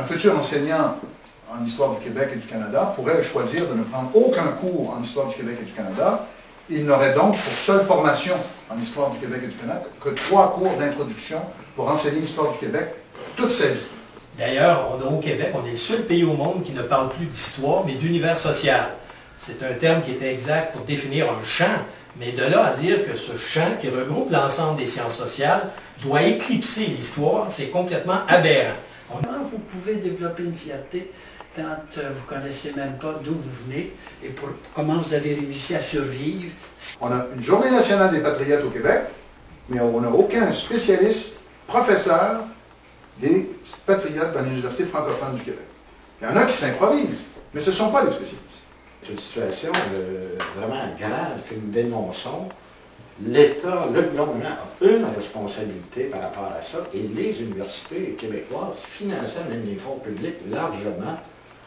un futur enseignant en histoire du Québec et du Canada pourrait choisir de ne prendre aucun cours en histoire du Québec et du Canada. Il n'aurait donc pour seule formation en histoire du Québec et du Canada que 3 cours d'introduction pour enseigner l'histoire du Québec toute sa vie. D'ailleurs, au Québec, on est le seul pays au monde qui ne parle plus d'histoire, mais d'univers social. C'est un terme qui était exact pour définir un champ, mais de là à dire que ce champ, qui regroupe l'ensemble des sciences sociales, doit éclipser l'histoire, c'est complètement aberrant. Comment vous pouvez développer une fierté quand vous ne connaissez même pas d'où vous venez et comment vous avez réussi à survivre? On a une Journée nationale des patriotes au Québec, mais on n'a aucun spécialiste, professeur des patriotes dans l'Université francophone du Québec. Il y en a qui s'improvisent, mais ce ne sont pas des spécialistes. C'est une situation vraiment grave que nous dénonçons. L'État, le gouvernement a une responsabilité par rapport à ça, et les universités québécoises, financées même les fonds publics largement,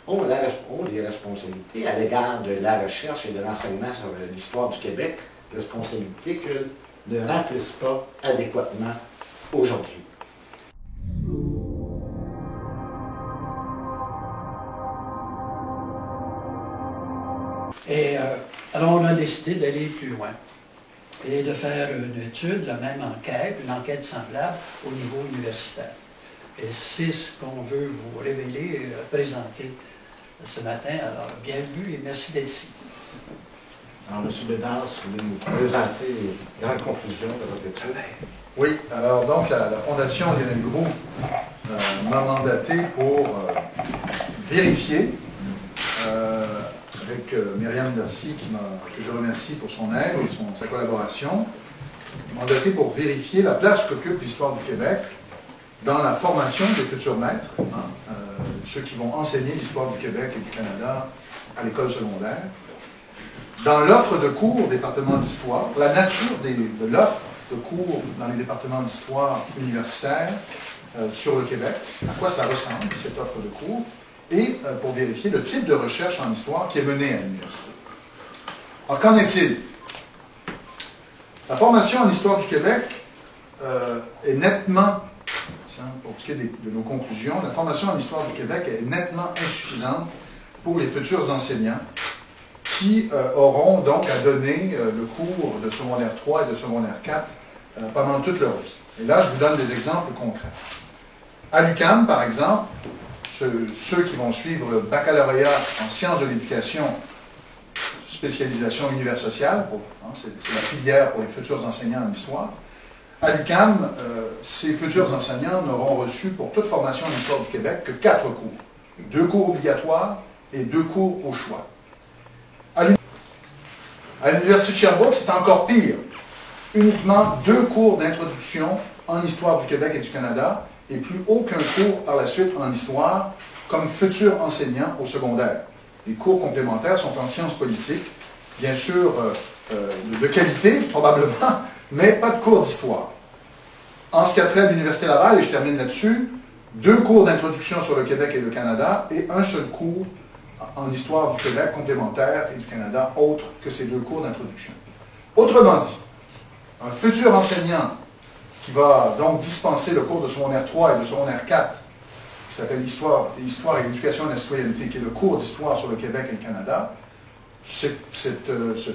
ont des responsabilités à l'égard de la recherche et de l'enseignement sur l'histoire du Québec, responsabilités qu'elles ne remplissent pas adéquatement aujourd'hui. Et alors on a décidé d'aller plus loin et de faire une étude, la même enquête, une enquête semblable au niveau universitaire. Et c'est ce qu'on veut vous révéler et présenter ce matin. Alors, bienvenue et merci d'être ici. Alors, M. Bédard, vous voulez nous présenter les grandes conclusions de votre étude? Oui, alors donc la Fondation Lionel Groulx m'a mandaté pour vérifier avec Myriam Darcy, que je remercie pour son aide et sa collaboration, mandaté pour vérifier la place qu'occupe l'histoire du Québec dans la formation des futurs maîtres, ceux qui vont enseigner l'histoire du Québec et du Canada à l'école secondaire, dans l'offre de cours au département d'histoire, la nature de l'offre de cours dans les départements d'histoire universitaire sur le Québec, à quoi ça ressemble, cette offre de cours, et pour vérifier le type de recherche en histoire qui est menée à l'université. Alors, qu'en est-il? La formation en histoire du Québec est nettement, pour ce qui est de nos conclusions, la formation en histoire du Québec est nettement insuffisante pour les futurs enseignants qui auront donc à donner le cours de secondaire 3 et de secondaire 4 pendant toute leur vie. Et là, je vous donne des exemples concrets. À l'UQAM, par exemple, ceux qui vont suivre le baccalauréat en sciences de l'éducation, spécialisation univers social, c'est la filière pour les futurs enseignants en histoire. À l'UQAM, ces futurs enseignants n'auront reçu pour toute formation en histoire du Québec que 4 cours. 2 cours obligatoires et 2 cours au choix. À l'Université de Sherbrooke, c'est encore pire. Uniquement 2 cours d'introduction en histoire du Québec et du Canada et plus aucun cours par la suite en histoire comme futur enseignant au secondaire. Les cours complémentaires sont en sciences politiques, bien sûr de qualité probablement, mais pas de cours d'histoire. En ce qui a trait à l'Université Laval, et je termine là-dessus, 2 cours d'introduction sur le Québec et le Canada et un seul cours en histoire du Québec complémentaire et du Canada, autre que ces 2 cours d'introduction. Autrement dit, un futur enseignant qui va donc dispenser le cours de secondaire 3 et de secondaire 4, qui s'appelle Histoire et éducation à la citoyenneté, qui est le cours d'histoire sur le Québec et le Canada, ce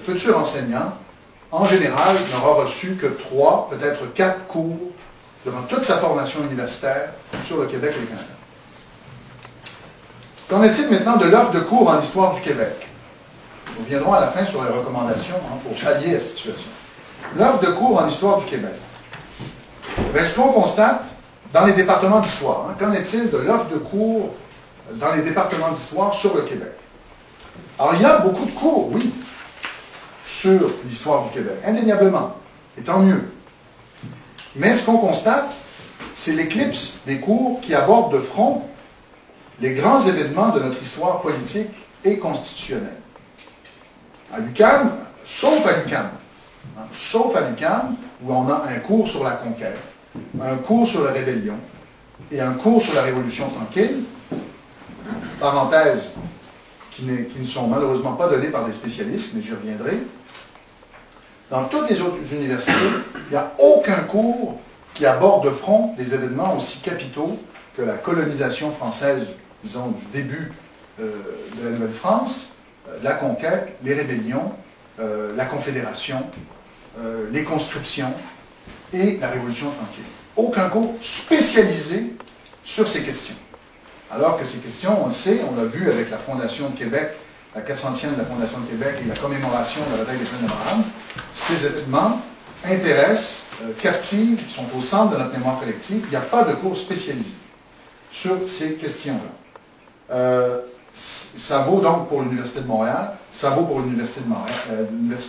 futur enseignant, en général, n'aura reçu que 3, peut-être 4 cours durant toute sa formation universitaire sur le Québec et le Canada. Qu'en est-il maintenant de l'offre de cours en histoire du Québec? Nous reviendrons à la fin sur les recommandations pour pallier à cette situation. L'offre de cours en histoire du Québec. Bien, ce qu'on constate dans les départements d'histoire, qu'en est-il de l'offre de cours dans les départements d'histoire sur le Québec? Alors, il y a beaucoup de cours, oui, sur l'histoire du Québec, indéniablement, et tant mieux. Mais ce qu'on constate, c'est l'éclipse des cours qui abordent de front les grands événements de notre histoire politique et constitutionnelle. À l'UQAM, sauf à l'UQAM, où on a un cours sur la conquête, un cours sur la rébellion et un cours sur la Révolution tranquille, parenthèses qui ne sont malheureusement pas données par des spécialistes, mais j'y reviendrai. Dans toutes les autres universités, il n'y a aucun cours qui aborde de front des événements aussi capitaux que la colonisation française, disons, du début de la Nouvelle-France, la conquête, les rébellions, la Confédération, les conscriptions et la Révolution tranquille. Aucun cours spécialisé sur ces questions. Alors que ces questions, on le sait, on l'a vu avec la Fondation de Québec, la 400e de la Fondation de Québec et la commémoration de la bataille des Plaines d'Abraham, ces événements intéressent, captivent, sont au centre de notre mémoire collective. Il n'y a pas de cours spécialisé sur ces questions-là. Ça vaut donc pour l'Université de Montréal, ça vaut pour l'Université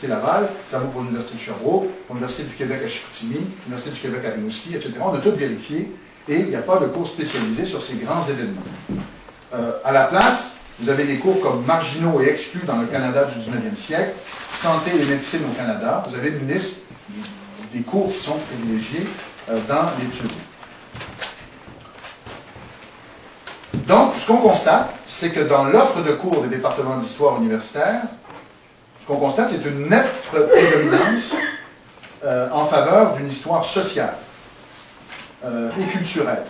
Laval, ça vaut pour l'Université de Sherbrooke, pour l'Université du Québec à Chicoutimi, l'Université du Québec à Rimouski, etc. On a tout vérifié et il n'y a pas de cours spécialisés sur ces grands événements. À la place, vous avez des cours comme marginaux et exclus dans le Canada du 19e siècle, santé et médecine au Canada. Vous avez une liste des cours qui sont privilégiés dans l'étude. Donc, ce qu'on constate, c'est que dans l'offre de cours des départements d'histoire universitaire, ce qu'on constate, c'est une nette prédominance en faveur d'une histoire sociale et culturelle.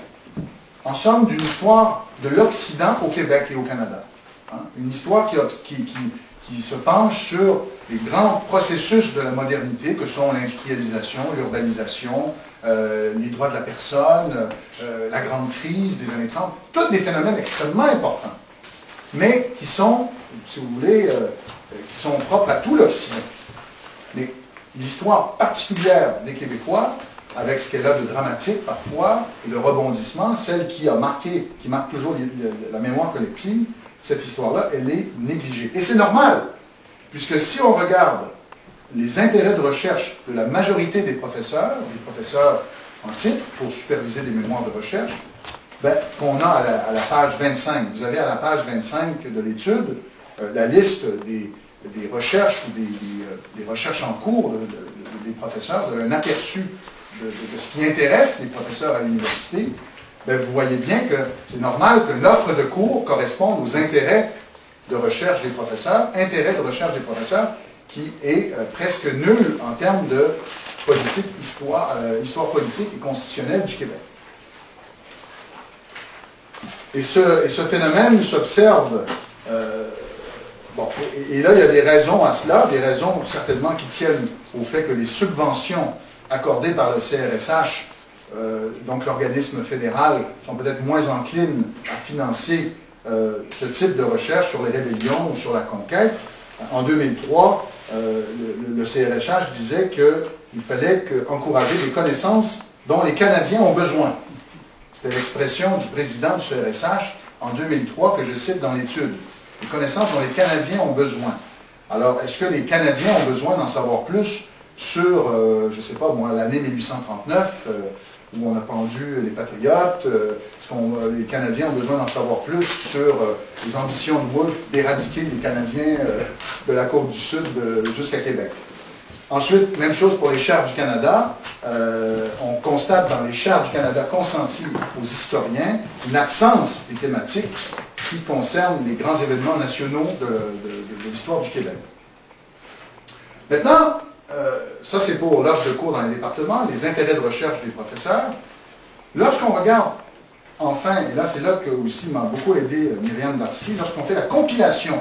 En somme, d'une histoire de l'Occident au Québec et au Canada. Hein? Une histoire qui se penche sur les grands processus de la modernité que sont l'industrialisation, l'urbanisation, les droits de la personne, la grande crise des années 30, tous des phénomènes extrêmement importants, mais qui sont, si vous voulez, qui sont propres à tout l'Occident. Mais l'histoire particulière des Québécois, avec ce qu'elle a de dramatique parfois, et de rebondissement, celle qui marque toujours la mémoire collective, cette histoire-là, elle est négligée. Et c'est normal, puisque si on regarde les intérêts de recherche de la majorité des professeurs en titre, pour superviser des mémoires de recherche, qu'on a à la page 25. Vous avez à la page 25 de l'étude la liste des recherches ou des recherches en cours des professeurs. Vous avez un aperçu de ce qui intéresse les professeurs à l'université. Vous voyez bien que c'est normal que l'offre de cours corresponde aux intérêts de recherche des professeurs, qui est presque nul en termes de politique, histoire politique et constitutionnelle du Québec. Et ce phénomène s'observe, et là il y a des raisons à cela, des raisons certainement qui tiennent au fait que les subventions accordées par le CRSH, donc l'organisme fédéral, sont peut-être moins enclines à financer ce type de recherche sur les rébellions ou sur la conquête. En 2003, le CRSH disait qu'il fallait encourager des connaissances dont les Canadiens ont besoin. C'était l'expression du président du CRSH en 2003 que je cite dans l'étude. Les connaissances dont les Canadiens ont besoin. Alors, est-ce que les Canadiens ont besoin d'en savoir plus sur, je ne sais pas moi, l'année 1839, où on a pendu les patriotes? Est-ce que les Canadiens ont besoin d'en savoir plus sur les ambitions de Wolfe d'éradiquer les Canadiens de la côte du Sud jusqu'à Québec? Ensuite, même chose pour les chaires du Canada. On constate dans les chaires du Canada consenties aux historiens une absence des thématiques qui concernent les grands événements nationaux de l'histoire du Québec. Maintenant, ça c'est pour l'offre de cours dans les départements, les intérêts de recherche des professeurs. Lorsqu'on regarde, enfin, et là c'est là que aussi m'a beaucoup aidé Myriam Darcy, lorsqu'on fait la compilation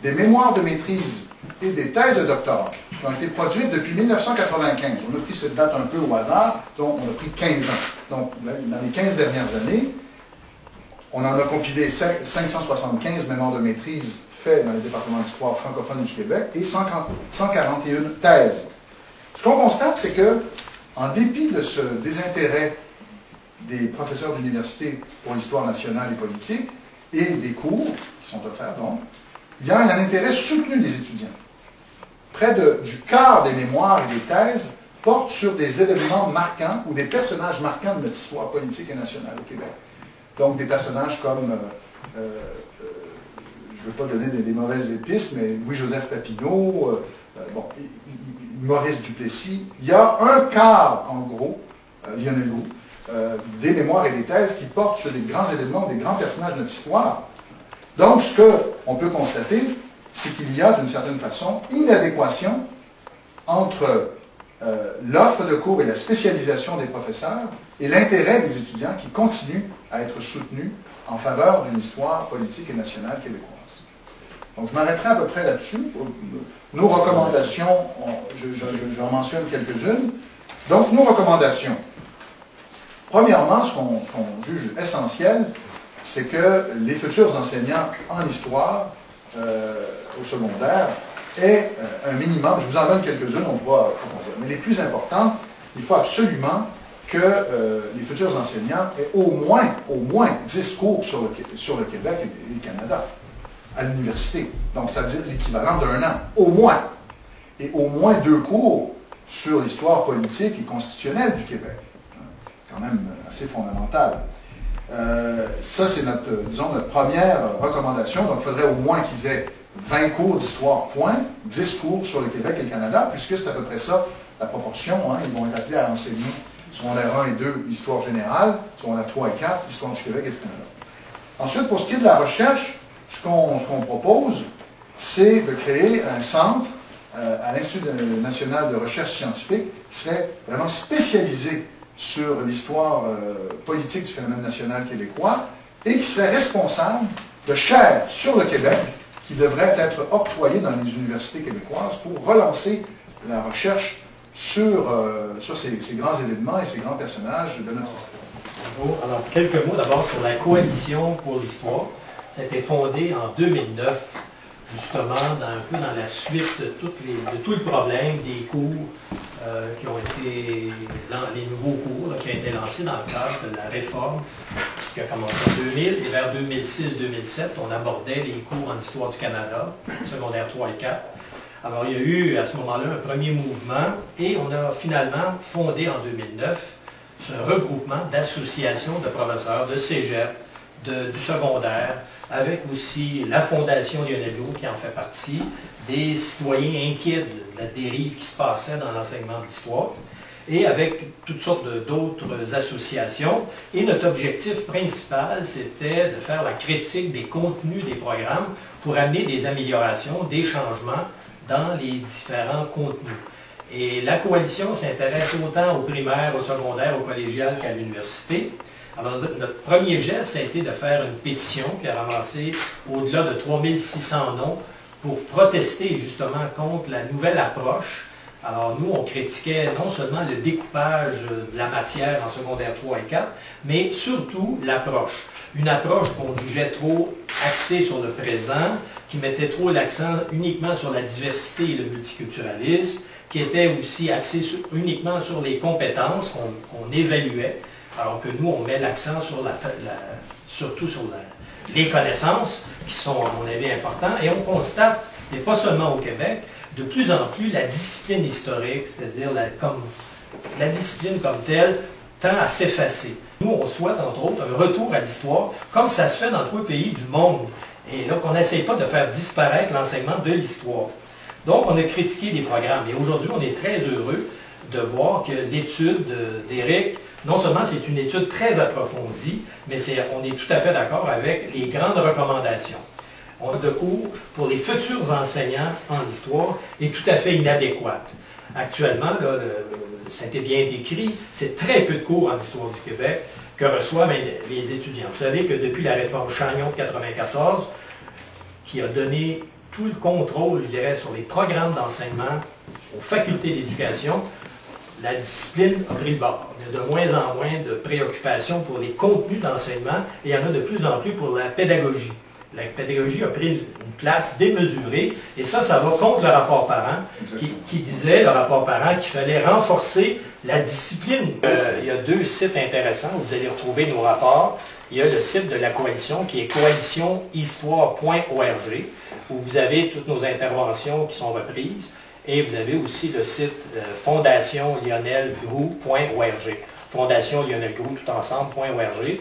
des mémoires de maîtrise et des thèses de doctorat qui ont été produites depuis 1995. On a pris cette date un peu au hasard, donc on a pris 15 ans. Donc, dans les 15 dernières années, on en a compilé 575 mémoires de maîtrise faits dans les départements d'histoire francophone du Québec et 141 thèses. Ce qu'on constate, c'est que, en dépit de ce désintérêt des professeurs d'université pour l'histoire nationale et politique et des cours qui sont offerts, donc, il y a un intérêt soutenu des étudiants. Près du quart des mémoires et des thèses portent sur des événements marquants ou des personnages marquants de notre histoire politique et nationale au Québec. Donc des personnages comme, je ne veux pas donner des mauvaises épices, mais Louis-Joseph Papineau, Maurice Duplessis. Il y a un quart, en gros, Lionel Groulx, des mémoires et des thèses qui portent sur des grands événements, des grands personnages de notre histoire. Donc, ce qu'on peut constater, c'est qu'il y a, d'une certaine façon, inadéquation entre l'offre de cours et la spécialisation des professeurs et l'intérêt des étudiants qui continuent à être soutenus en faveur d'une histoire politique et nationale québécoise. Donc, je m'arrêterai à peu près là-dessus. Nos recommandations, j'en mentionne quelques-unes. Donc, nos recommandations. Premièrement, ce qu'on juge essentiel, c'est que les futurs enseignants en histoire au secondaire aient un minimum, je vous en donne quelques-unes, on pourra approfondir, mais les plus importantes, il faut absolument que les futurs enseignants aient au moins 10 cours sur le Québec et le Canada à l'université. Donc, c'est-à-dire l'équivalent d'un an, au moins. Et au moins 2 cours sur l'histoire politique et constitutionnelle du Québec. Quand même assez fondamental. Ça, c'est notre première recommandation. Donc, il faudrait au moins qu'ils aient 20 cours d'histoire, point, 10 cours sur le Québec et le Canada, puisque c'est à peu près ça, la proportion. Hein. Ils vont être appelés à enseigner secondaire 1 et 2, histoire générale, secondaire 3 et 4, histoire du Québec et du Canada. Ensuite, pour ce qui est de la recherche, ce qu'on propose, c'est de créer un centre à l'Institut national de recherche scientifique qui serait vraiment spécialisé sur l'histoire politique du phénomène national québécois et qui serait responsable de chaires sur le Québec qui devraient être octroyées dans les universités québécoises pour relancer la recherche sur ces grands événements et ces grands personnages de notre histoire. Bonjour. Alors, quelques mots d'abord sur la Coalition pour l'histoire. Ça a été fondé en 2009, justement, un peu dans la suite de tout le problème des cours qui ont été, les nouveaux cours là, qui ont été lancés dans le cadre de la réforme qui a commencé en 2000 et vers 2006-2007, on abordait les cours en histoire du Canada, secondaire 3 et 4. Alors, il y a eu à ce moment-là un premier mouvement et on a finalement fondé en 2009 ce regroupement d'associations de professeurs de cégep, du secondaire, avec aussi la Fondation Lionel Groulx qui en fait partie, des citoyens inquiets de la dérive qui se passait dans l'enseignement de l'histoire, et avec toutes sortes d'autres associations. Et notre objectif principal, c'était de faire la critique des contenus des programmes pour amener des améliorations, des changements dans les différents contenus. Et la coalition s'intéresse autant au primaire, au secondaire, au collégial qu'à l'université. Alors, notre premier geste, ça a été de faire une pétition qui a ramassé au-delà de 3600 noms pour protester justement contre la nouvelle approche. Alors, nous, on critiquait non seulement le découpage de la matière en secondaire 3 et 4, mais surtout l'approche. Une approche qu'on jugeait trop axée sur le présent, qui mettait trop l'accent uniquement sur la diversité et le multiculturalisme, qui était aussi axée uniquement sur les compétences qu'on évaluait, alors que nous, on met l'accent surtout sur les connaissances, qui sont, à mon avis, importantes. Et on constate, et pas seulement au Québec, de plus en plus la discipline historique, c'est-à-dire la discipline comme telle, tend à s'effacer. Nous, on souhaite, entre autres, un retour à l'histoire, comme ça se fait dans tous les pays du monde. Et donc, on n'essaye pas de faire disparaître l'enseignement de l'histoire. Donc, on a critiqué des programmes. Et aujourd'hui, on est très heureux de voir que l'étude d'Éric, non seulement c'est une étude très approfondie, mais on est tout à fait d'accord avec les grandes recommandations. On a de cours pour les futurs enseignants en histoire est tout à fait inadéquate. Actuellement, là, ça a été bien décrit, c'est très peu de cours en histoire du Québec que reçoivent les étudiants. Vous savez que depuis la réforme Chagnon de 1994, qui a donné tout le contrôle, je dirais, sur les programmes d'enseignement aux facultés d'éducation, la discipline a pris le bord. Il y a de moins en moins de préoccupations pour les contenus d'enseignement et il y en a de plus en plus pour la pédagogie. La pédagogie a pris une place démesurée et ça va contre le rapport parent qui disait, le rapport parent, qu'il fallait renforcer la discipline. Il y a 2 sites intéressants où vous allez retrouver nos rapports. Il y a le site de la coalition qui est coalitionhistoire.org où vous avez toutes nos interventions qui sont reprises. Et vous avez aussi le site fondationlionelgroulx.org. Fondation Lionel Groulx tout ensemble.org.